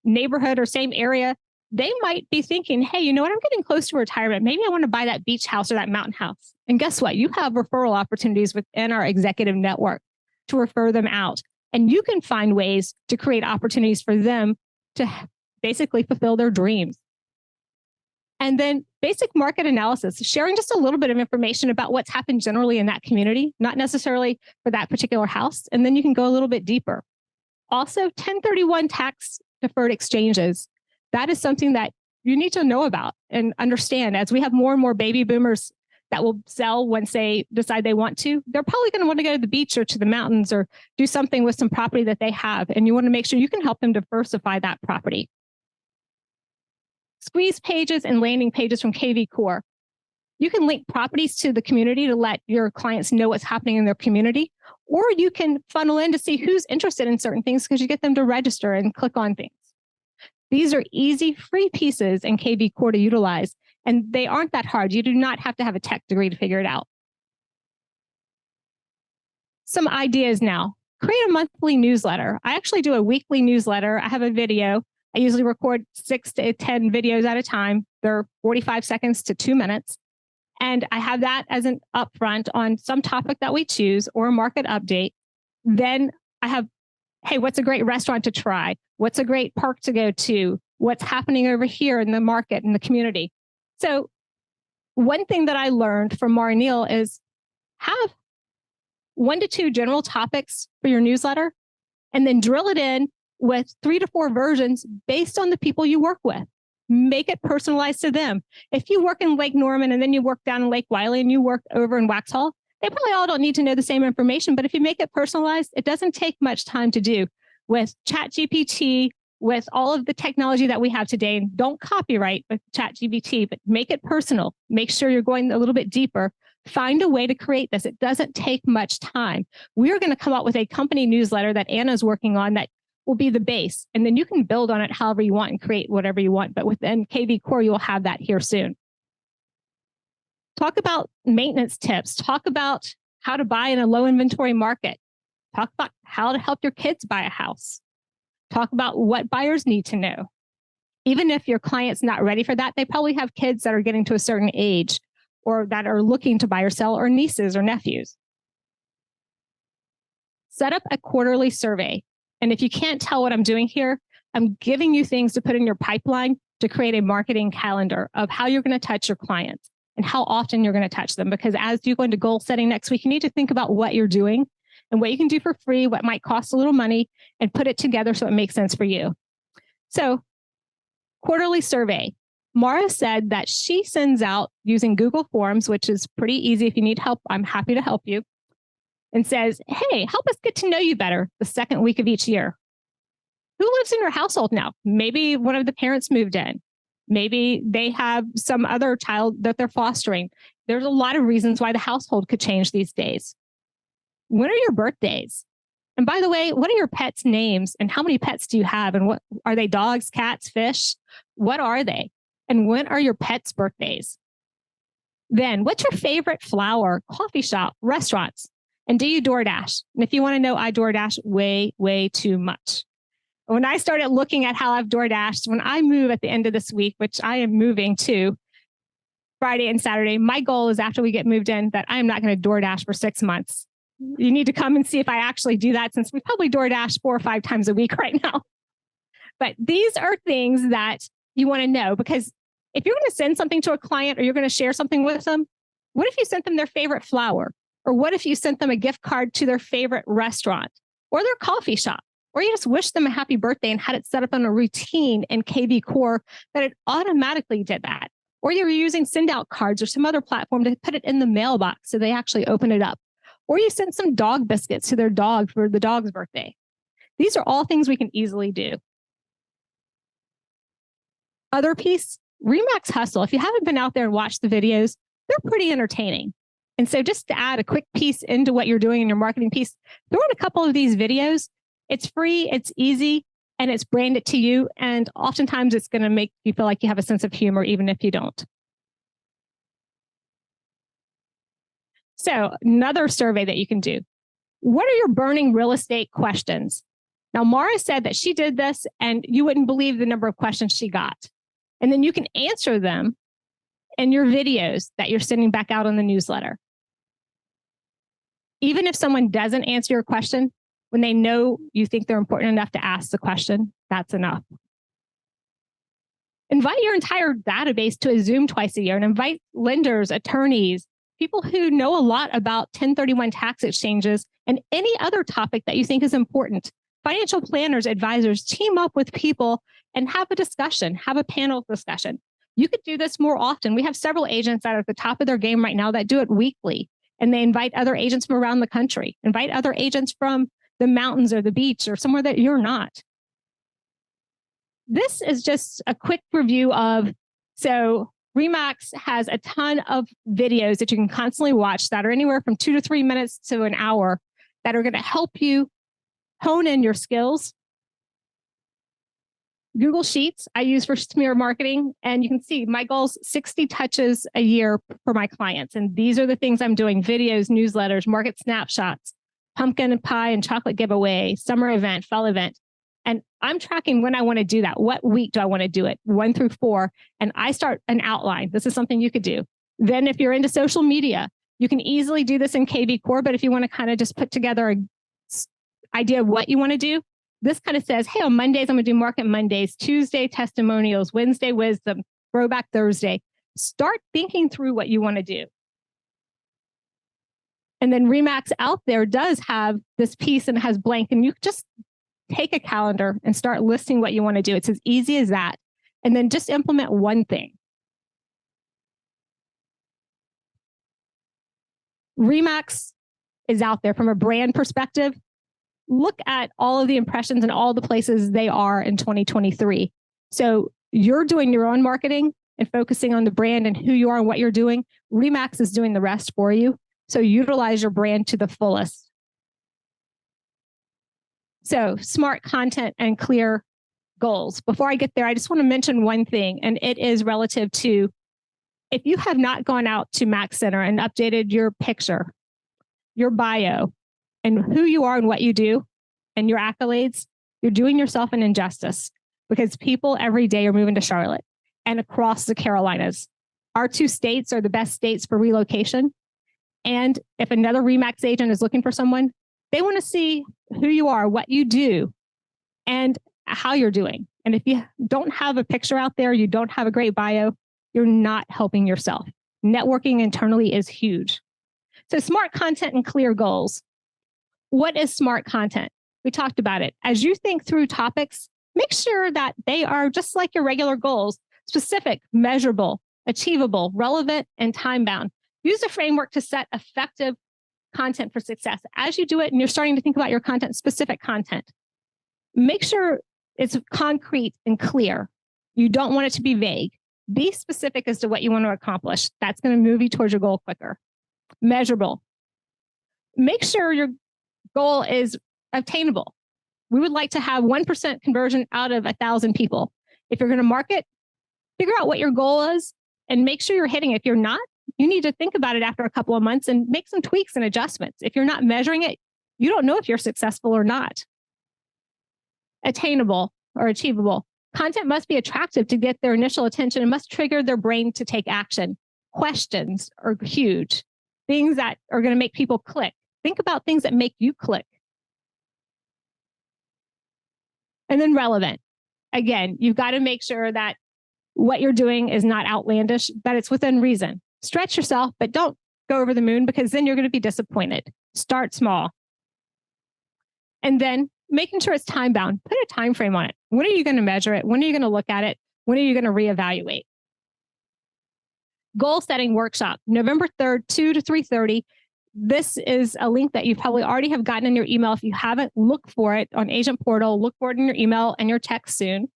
neighborhood or same area, they might be thinking, hey, you know what? I'm getting close to retirement. Maybe I want to buy that beach house or that mountain house. And guess what? You have referral opportunities within our executive network to refer them out. And you can find ways to create opportunities for them to basically fulfill their dreams. And then basic market analysis, sharing just a little bit of information about what's happened generally in that community, not necessarily for that particular house. And then you can go a little bit deeper. Also, 1031 tax deferred exchanges. That is something that you need to know about and understand. As we have more and more baby boomers that will sell once they decide they want to, they're probably going to want to go to the beach or to the mountains or do something with some property that they have. And you want to make sure you can help them diversify that property. Squeeze pages and landing pages from kvCORE. You can link properties to the community to let your clients know what's happening in their community, or you can funnel in to see who's interested in certain things because you get them to register and click on things. These are easy, free pieces in kvCORE to utilize, and they aren't that hard. You do not have to have a tech degree to figure it out. Some ideas now. Create a monthly newsletter. I actually do a weekly newsletter. I have a video. I usually record 6 to 10 videos at a time. They're 45 seconds to 2 minutes. And I have that as an upfront on some topic that we choose or a market update. Then I have, hey, what's a great restaurant to try? What's a great park to go to? What's happening over here in the market, in the community? So one thing that I learned from Mara Neal is have 1 to 2 general topics for your newsletter, and then drill it in with 3 to 4 versions based on the people you work with. Make it personalized to them. If you work in Lake Norman and then you work down in Lake Wiley and you work over in Waxhaw, they probably all don't need to know the same information, but if you make it personalized, it doesn't take much time to do. With ChatGPT, with all of the technology that we have today, and don't copyright with ChatGPT, but make it personal. Make sure you're going a little bit deeper. Find a way to create this. It doesn't take much time. We're going to come up with a company newsletter that Anna's working on that will be the base. And then you can build on it however you want and create whatever you want. But within kvCORE, you'll have that here soon. Talk about maintenance tips. Talk about how to buy in a low inventory market. Talk about how to help your kids buy a house. Talk about what buyers need to know. Even if your client's not ready for that, they probably have kids that are getting to a certain age or that are looking to buy or sell, or nieces or nephews. Set up a quarterly survey. And if you can't tell what I'm doing here, I'm giving you things to put in your pipeline to create a marketing calendar of how you're going to touch your clients and how often you're going to touch them. Because as you go into goal setting next week, you need to think about what you're doing and what you can do for free, what might cost a little money, and put it together so it makes sense for you. So, quarterly survey. Mara said that she sends out using Google Forms, which is pretty easy. If you need help, I'm happy to help you. And says, hey, help us get to know you better the second week of each year. Who lives in your household now? Maybe one of the parents moved in. Maybe they have some other child that they're fostering. There's a lot of reasons why the household could change these days. When are your birthdays? And by the way, what are your pets' names and how many pets do you have? And what are they, dogs, cats, fish? What are they? And when are your pets' birthdays? Then what's your favorite flower, coffee shop, restaurants? And do you DoorDash? And if you want to know, I DoorDash way, way too much. When I started looking at how I've DoorDashed, when I move at the end of this week, which I am moving to Friday and Saturday, my goal is after we get moved in that I'm not going to DoorDash for 6 months. You need to come and see if I actually do that, since we probably DoorDash 4 or 5 times a week right now. But these are things that you want to know, because if you're going to send something to a client or you're going to share something with them, what if you sent them their favorite flower? Or what if you sent them a gift card to their favorite restaurant or their coffee shop? Or you just wished them a happy birthday and had it set up on a routine in kvCORE that it automatically did that. Or you were using send out cards or some other platform to put it in the mailbox so they actually open it up. Or you sent some dog biscuits to their dog for the dog's birthday. These are all things we can easily do. Other piece, Remax Hustle. If you haven't been out there and watched the videos, they're pretty entertaining. And so just to add a quick piece into what you're doing in your marketing piece, throw in a couple of these videos. It's free, it's easy, and it's branded to you. And oftentimes it's going to make you feel like you have a sense of humor, even if you don't. So another survey that you can do. What are your burning real estate questions? Now, Mara said that she did this and you wouldn't believe the number of questions she got. And then you can answer them in your videos that you're sending back out on the newsletter. Even if someone doesn't answer your question, when they know you think they're important enough to ask the question, that's enough. Invite your entire database to a Zoom twice a year and invite lenders, attorneys, people who know a lot about 1031 tax exchanges and any other topic that you think is important. Financial planners, advisors, team up with people and have a discussion, have a panel discussion. You could do this more often. We have several agents that are at the top of their game right now that do it weekly, and they invite other agents from around the country, invite other agents from the mountains or the beach or somewhere that you're not. This is just a quick review of, so Remax has a ton of videos that you can constantly watch that are anywhere from 2 to 3 minutes to an hour that are going to help you hone in your skills. Google Sheets I use for smear marketing, and you can see my goal's 60 touches a year for my clients. And these are the things I'm doing: videos, newsletters, market snapshots, pumpkin and pie and chocolate giveaway, summer event, fall event. And I'm tracking when I want to do that. What week do I want to do it? 1 through 4. And I start an outline. This is something you could do. Then if you're into social media, you can easily do this in kvCORE. But if you want to kind of just put together an idea of what you want to do, this kind of says, hey, on Mondays, I'm going to do Market Mondays, Tuesday, testimonials, Wednesday, wisdom, throwback Thursday. Start thinking through what you want to do. And then Remax out there does have this piece and it has blank, and you just take a calendar and start listing what you want to do. It's as easy as that. And then just implement one thing. Remax is out there from a brand perspective. Look at all of the impressions and all the places they are in 2023. So you're doing your own marketing and focusing on the brand and who you are and what you're doing. Remax is doing the rest for you. So utilize your brand to the fullest. So smart content and clear goals. Before I get there, I just want to mention one thing, and it is relative to if you have not gone out to Mac Center and updated your picture, your bio, and who you are and what you do, and your accolades, you're doing yourself an injustice because people every day are moving to Charlotte and across the Carolinas. Our 2 states are the best states for relocation. And if another Remax agent is looking for someone, they want to see who you are, what you do, and how you're doing. And if you don't have a picture out there, you don't have a great bio, you're not helping yourself. Networking internally is huge. So smart content and clear goals. What is smart content? We talked about it. As you think through topics, make sure that they are just like your regular goals, specific, measurable, achievable, relevant, and time-bound. Use a framework to set effective content for success. As you do it and you're starting to think about your content, specific content, make sure it's concrete and clear. You don't want it to be vague. Be specific as to what you want to accomplish. That's going to move you towards your goal quicker. Measurable. Make sure your goal is obtainable. We would like to have 1% conversion out of 1,000 people. If you're going to market, figure out what your goal is and make sure you're hitting it. If you're not, you need to think about it after a couple of months and make some tweaks and adjustments. If you're not measuring it, you don't know if you're successful or not. Attainable or achievable. Content must be attractive to get their initial attention and must trigger their brain to take action. Questions are huge. Things that are going to make people click. Think about things that make you click. And then relevant. Again, you've got to make sure that what you're doing is not outlandish, that it's within reason. Stretch yourself, but don't go over the moon because then you're going to be disappointed. Start small. And then making sure it's time bound. Put a time frame on it. When are you going to measure it? When are you going to look at it? When are you going to reevaluate? Goal setting workshop, November 3rd, 2 to 3:30. This is a link that you probably already have gotten in your email. If you haven't, look for it on Agent Portal, look for it in your email and your text soon.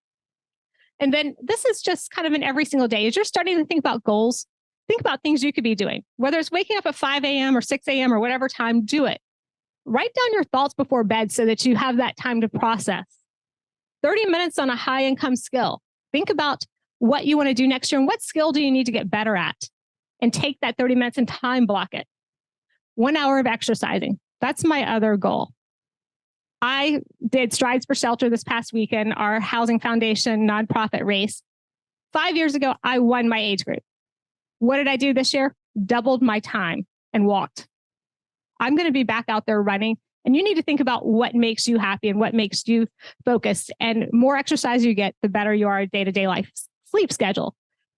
And then this is just kind of an every single day. As you're starting to think about goals, think about things you could be doing. Whether it's waking up at 5 a.m. or 6 a.m. or whatever time, do it. Write down your thoughts before bed so that you have that time to process. 30 minutes on a high income skill. Think about what you want to do next year and what skill do you need to get better at? And take that 30 minutes and time block it. 1 hour of exercising. That's my other goal. I did Strides for Shelter this past weekend, our Housing Foundation nonprofit race. 5 years ago, I won my age group. What did I do this year? Doubled my time and walked. I'm going to be back out there running, and you need to think about what makes you happy and what makes you focused. And more exercise you get, the better you are at day-to-day life. Sleep schedule.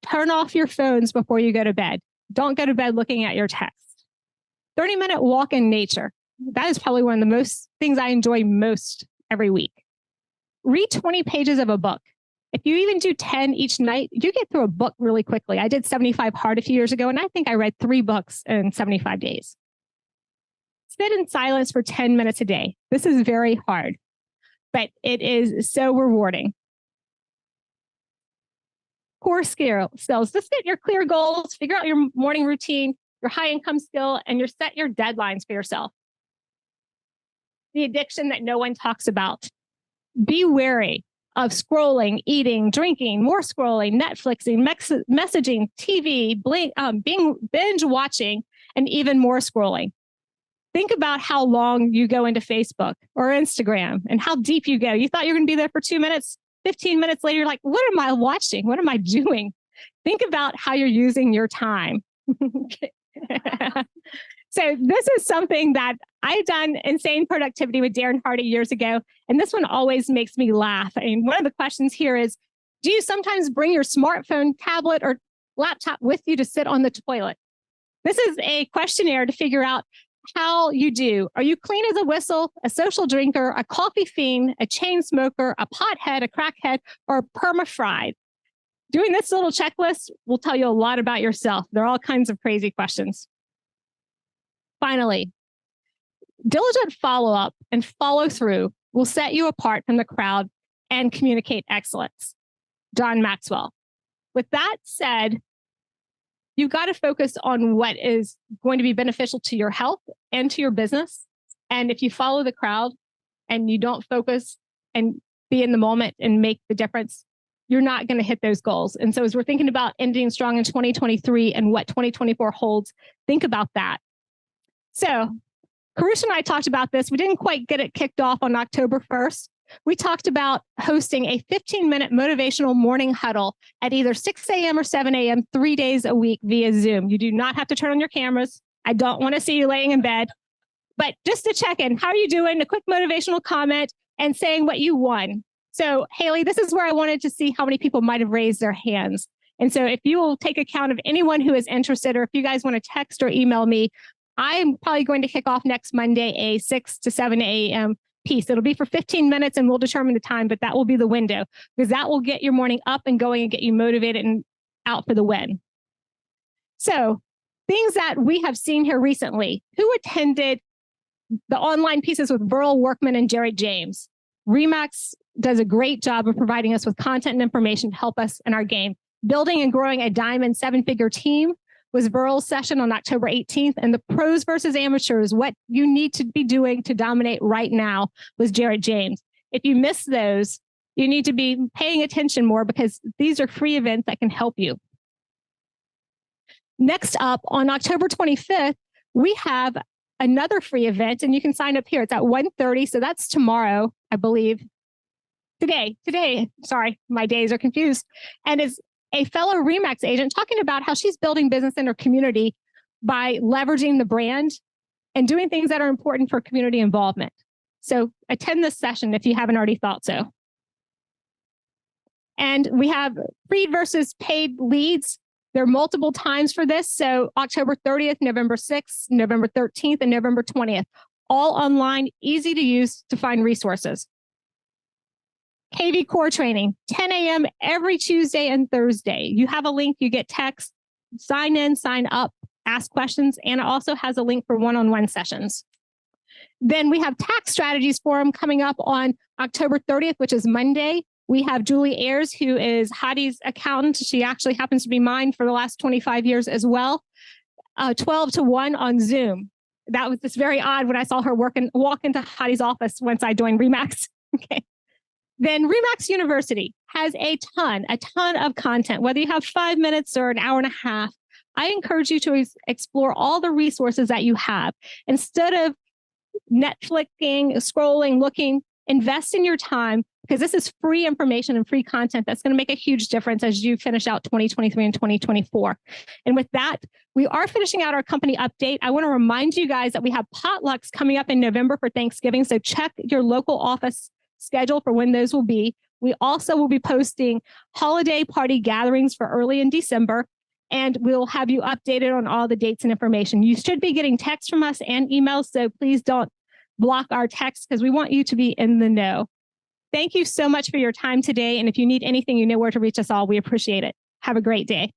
Turn off your phones before you go to bed. Don't go to bed looking at your text. 30-minute walk in nature. That is probably one of the most things I enjoy most every week. Read 20 pages of a book. If you even do 10 each night, you get through a book really quickly. I did 75 hard a few years ago, and I think I read 3 books in 75 days. Sit in silence for 10 minutes a day. This is very hard, but it is so rewarding. Core skills. Just get your clear goals, figure out your morning routine, your high income skill, and set your deadlines for yourself. The addiction that no one talks about. Be wary of scrolling, eating, drinking, more scrolling, Netflixing, messaging, TV, binge watching, and even more scrolling. Think about how long you go into Facebook or Instagram and how deep you go. You thought you were going to be there for 2 minutes, 15 minutes later, you're like, what am I watching? What am I doing? Think about how you're using your time. So this is something that I've done insane productivity with Darren Hardy years ago. And this one always makes me laugh. I mean, one of the questions here is, do you sometimes bring your smartphone, tablet, or laptop with you to sit on the toilet? This is a questionnaire to figure out how you do. Are you clean as a whistle, a social drinker, a coffee fiend, a chain smoker, a pothead, a crackhead, or perma-fried? Doing this little checklist will tell you a lot about yourself. There are all kinds of crazy questions. Finally, diligent follow-up and follow-through will set you apart from the crowd and communicate excellence. John Maxwell. With that said, you've got to focus on what is going to be beneficial to your health and to your business. And if you follow the crowd, and you don't focus and be in the moment and make the difference, you're not going to hit those goals. And so as we're thinking about ending strong in 2023 and what 2024 holds, think about that. So Karush and I talked about this. We didn't quite get it kicked off on October 1st. We talked about hosting a 15-minute motivational morning huddle at either 6 a.m. or 7 a.m. 3 days a week via Zoom. You do not have to turn on your cameras. I don't want to see you laying in bed, but just to check in, how are you doing? A quick motivational comment and saying what you won. So Haley, this is where I wanted to see how many people might have raised their hands. And so if you will take account of anyone who is interested, or if you guys want to text or email me, I'm probably going to kick off next Monday a 6 to 7 a.m. piece. It'll be for 15 minutes and we'll determine the time, but that will be the window because that will get your morning up and going and get you motivated and out for the win. So things that we have seen here recently, who attended the online pieces with Burl Workman and Jared James? Remax does a great job of providing us with content and information to help us in our game. Building and growing a diamond 7-figure team was Burl's session on October 18th. And the pros versus amateurs, what you need to be doing to dominate right now, was Jared James. If you miss those, you need to be paying attention more because these are free events that can help you. Next up, on October 25th, we have another free event, and you can sign up here. It's at 1:30, so that's tomorrow, I believe. Today, sorry, my days are confused. And it's a fellow Remax agent talking about how she's building business in her community by leveraging the brand and doing things that are important for community involvement. So attend this session if you haven't already thought so. And we have free versus paid leads. There are multiple times for this. So October 30th, November 6th, November 13th, and November 20th. All online, easy to use to find resources. kvCORE training, 10 a.m. every Tuesday and Thursday. You have a link, you get text, sign in, sign up, ask questions, and it also has a link for one-on-one sessions. Then we have Tax Strategies Forum coming up on October 30th, which is Monday. We have Julie Ayers, who is Hadi's accountant. She actually happens to be mine for the last 25 years as well. 12 to 1 on Zoom. That was just very odd when I saw her walk into Hadi's office once I joined Remax. Okay. Then Remax University has a ton of content, whether you have 5 minutes or an hour and a half. I encourage you to explore all the resources that you have. Instead of Netflixing, scrolling, looking, invest in your time because this is free information and free content that's going to make a huge difference as you finish out 2023 and 2024. And with that, we are finishing out our company update. I want to remind you guys that we have potlucks coming up in November for Thanksgiving. So check your local office schedule for when those will be. We also will be posting holiday party gatherings for early in December, and we'll have you updated on all the dates and information. You should be getting texts from us and emails, so please don't block our texts because we want you to be in the know. Thank you so much for your time today. And if you need anything, you know where to reach us all. We appreciate it. Have a great day.